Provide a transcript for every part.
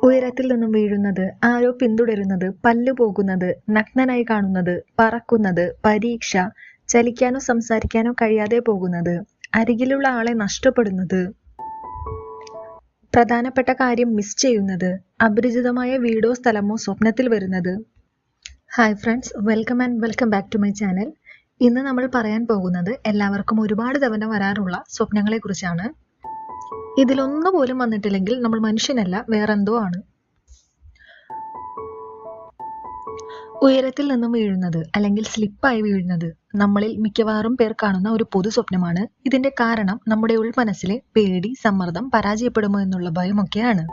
ഉയരത്തിൽ നിന്നും വീഴുന്നത്, ആരോ പിന്തുടരുന്നത്, പല്ലു പോകുന്നത്, നഗ്നനായി കാണുന്നത്, പറക്കുന്നത്, പരീക്ഷ, ചലിക്കാനോ സംസാരിക്കാനോ കഴിയാതെ പോകുന്നത്, അരികിലുള്ള ആളെ നഷ്ടപ്പെടുന്നത്, പ്രധാനപ്പെട്ട കാര്യം മിസ് ചെയ്യുന്നത്, അപരിചിതമായ വീടോ സ്ഥലമോ സ്വപ്നത്തിൽ വരുന്നത്. Hi friends, welcome back to my channel. ഇന്ന് നമ്മൾ പറയാൻ പോകുന്നത് എല്ലാവർക്കും ഒരുപാട് തവണ വരാറുള്ള സ്വപ്നങ്ങളെ കുറിച്ചാണ്. ഇതിലൊന്നുപോലും വന്നിട്ടില്ലെങ്കിൽ നമ്മൾ മനുഷ്യനല്ല, വേറെന്തോ ആണ്. ഉയരത്തിൽ നിന്നും വീഴുന്നത് അല്ലെങ്കിൽ സ്ലിപ്പായി വീഴുന്നത് നമ്മളിൽ മിക്കവാറും പേർ കാണുന്ന ഒരു പൊതു സ്വപ്നമാണ്. ഇതിന്റെ കാരണം നമ്മുടെ ഉൾമനസ്സിലെ പേടി, സമ്മർദ്ദം, പരാജയപ്പെടുമോ എന്നുള്ള ഭയമൊക്കെയാണ്.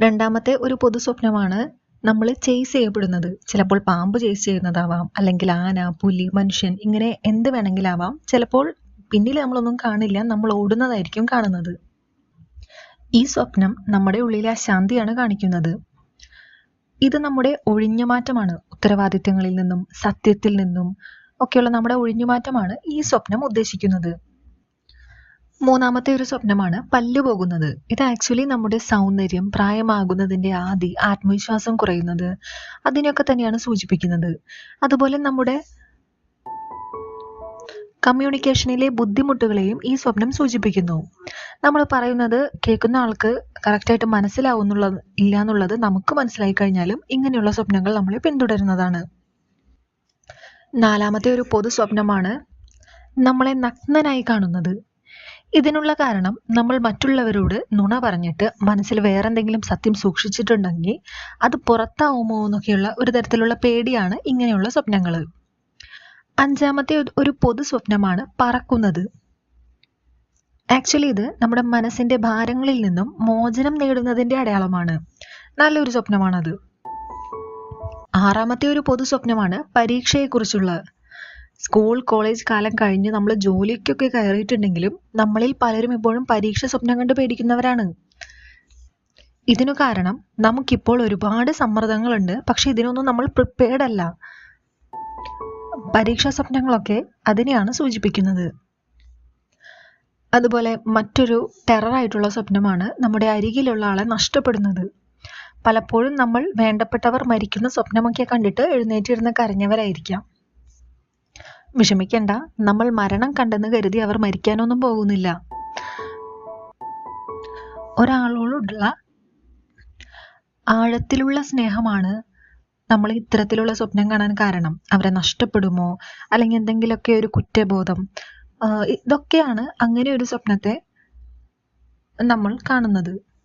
രണ്ടാമത്തെ ഒരു പൊതു സ്വപ്നമാണ് നമ്മൾ ചേസ് ചെയ്യപ്പെടുന്നത്. ചിലപ്പോൾ പാമ്പ് ചേസ് ചെയ്യുന്നതാവാം, അല്ലെങ്കിൽ ആന, പുലി, മനുഷ്യൻ, ഇങ്ങനെ എന്ത് വേണമെങ്കിലാവാം. ചിലപ്പോൾ പിന്നിൽ നമ്മളൊന്നും കാണില്ല, നമ്മൾ ഓടുന്നതായിരിക്കും കാണുന്നത്. ഈ സ്വപ്നം നമ്മുടെ ഉള്ളിലെ അശാന്തിയാണ് കാണിക്കുന്നത്. ഇത് നമ്മുടെ ഒഴിഞ്ഞുമാറ്റമാണ്. ഉത്തരവാദിത്തങ്ങളിൽ നിന്നും സത്യത്തിൽ നിന്നും ഒക്കെയുള്ള നമ്മുടെ ഒഴിഞ്ഞുമാറ്റമാണ് ഈ സ്വപ്നം ഉദ്ദേശിക്കുന്നത്. മൂന്നാമത്തെ ഒരു സ്വപ്നമാണ് പല്ലു പോകുന്നത്. ഇത് ആക്ച്വലി നമ്മുടെ സൗന്ദര്യം, പ്രായമാകുന്നതിന്റെ ആദി, ആത്മവിശ്വാസം കുറയുന്നത്, അതിനൊക്കെ തന്നെയാണ് സൂചിപ്പിക്കുന്നത്. അതുപോലെ നമ്മുടെ കമ്മ്യൂണിക്കേഷനിലെ ബുദ്ധിമുട്ടുകളെയും ഈ സ്വപ്നം സൂചിപ്പിക്കുന്നു. നമ്മൾ പറയുന്നത് കേൾക്കുന്ന ആൾക്ക് കറക്റ്റായിട്ട് ഇല്ല എന്നുള്ളത് നമുക്ക് മനസ്സിലായി കഴിഞ്ഞാലും ഇങ്ങനെയുള്ള സ്വപ്നങ്ങൾ നമ്മളെ പിന്തുടരുന്നതാണ്. നാലാമത്തെ ഒരു പൊതു സ്വപ്നമാണ് നമ്മളെ നഗ്നനായി കാണുന്നത്. ഇതിനുള്ള കാരണം നമ്മൾ മറ്റുള്ളവരോട് നുണ പറഞ്ഞിട്ട് മനസ്സിൽ വേറെന്തെങ്കിലും സത്യം സൂക്ഷിച്ചിട്ടുണ്ടെങ്കിൽ അത് പുറത്താവുമോ എന്നൊക്കെയുള്ള ഒരു തരത്തിലുള്ള പേടിയാണ് ഇങ്ങനെയുള്ള സ്വപ്നങ്ങൾ. അഞ്ചാമത്തെ ഒരു പൊതു സ്വപ്നമാണ് പറക്കുന്നത്. ആക്ച്വലി ഇത് നമ്മുടെ മനസ്സിന്റെ ഭാരങ്ങളിൽ നിന്നും മോചനം നേടുന്നതിന്റെ അടയാളമാണ്. നല്ലൊരു സ്വപ്നമാണത്. ആറാമത്തെ ഒരു പൊതു സ്വപ്നമാണ് പരീക്ഷയെക്കുറിച്ചുള്ള. സ്കൂൾ, കോളേജ് കാലം കഴിഞ്ഞ് നമ്മൾ ജോലിക്കൊക്കെ കയറിയിട്ടുണ്ടെങ്കിലും നമ്മളിൽ പലരും ഇപ്പോഴും പരീക്ഷ സ്വപ്നം കണ്ട് പേടിക്കുന്നവരാണ്. ഇതിനു കാരണം നമുക്കിപ്പോൾ ഒരുപാട് സമ്മർദ്ദങ്ങളുണ്ട്, പക്ഷെ ഇതിനൊന്നും നമ്മൾ പ്രിപ്പയർഡ് അല്ല. പരീക്ഷാ സ്വപ്നങ്ങളൊക്കെ അതിനെയാണ് സൂചിപ്പിക്കുന്നത്. അതുപോലെ മറ്റൊരു ടെററായിട്ടുള്ള സ്വപ്നമാണ് നമ്മുടെ അരികിലുള്ള ആളെ നഷ്ടപ്പെടുന്നത്. പലപ്പോഴും നമ്മൾ വേണ്ടപ്പെട്ടവർ മരിക്കുന്ന സ്വപ്നമൊക്കെ കണ്ടിട്ട് എഴുന്നേറ്റിരുന്ന് കരഞ്ഞവരായിരിക്കാം. വിഷമിക്കണ്ട, നമ്മൾ മരണം കണ്ടെന്ന് കരുതി അവർ മരിക്കാനൊന്നും പോകുന്നില്ല. ഒരാളോടുള്ള ആഴത്തിലുള്ള സ്നേഹമാണ് നമ്മൾ ഇത്തരത്തിലുള്ള സ്വപ്നം കാണാൻ കാരണം. അവരെ നഷ്ടപ്പെടുമോ, അല്ലെങ്കിൽ എന്തെങ്കിലുമൊക്കെ ഒരു കുറ്റബോധം, ഇതൊക്കെയാണ് അങ്ങനെ ഒരു സ്വപ്നത്തെ നമ്മൾ കാണുന്നത്.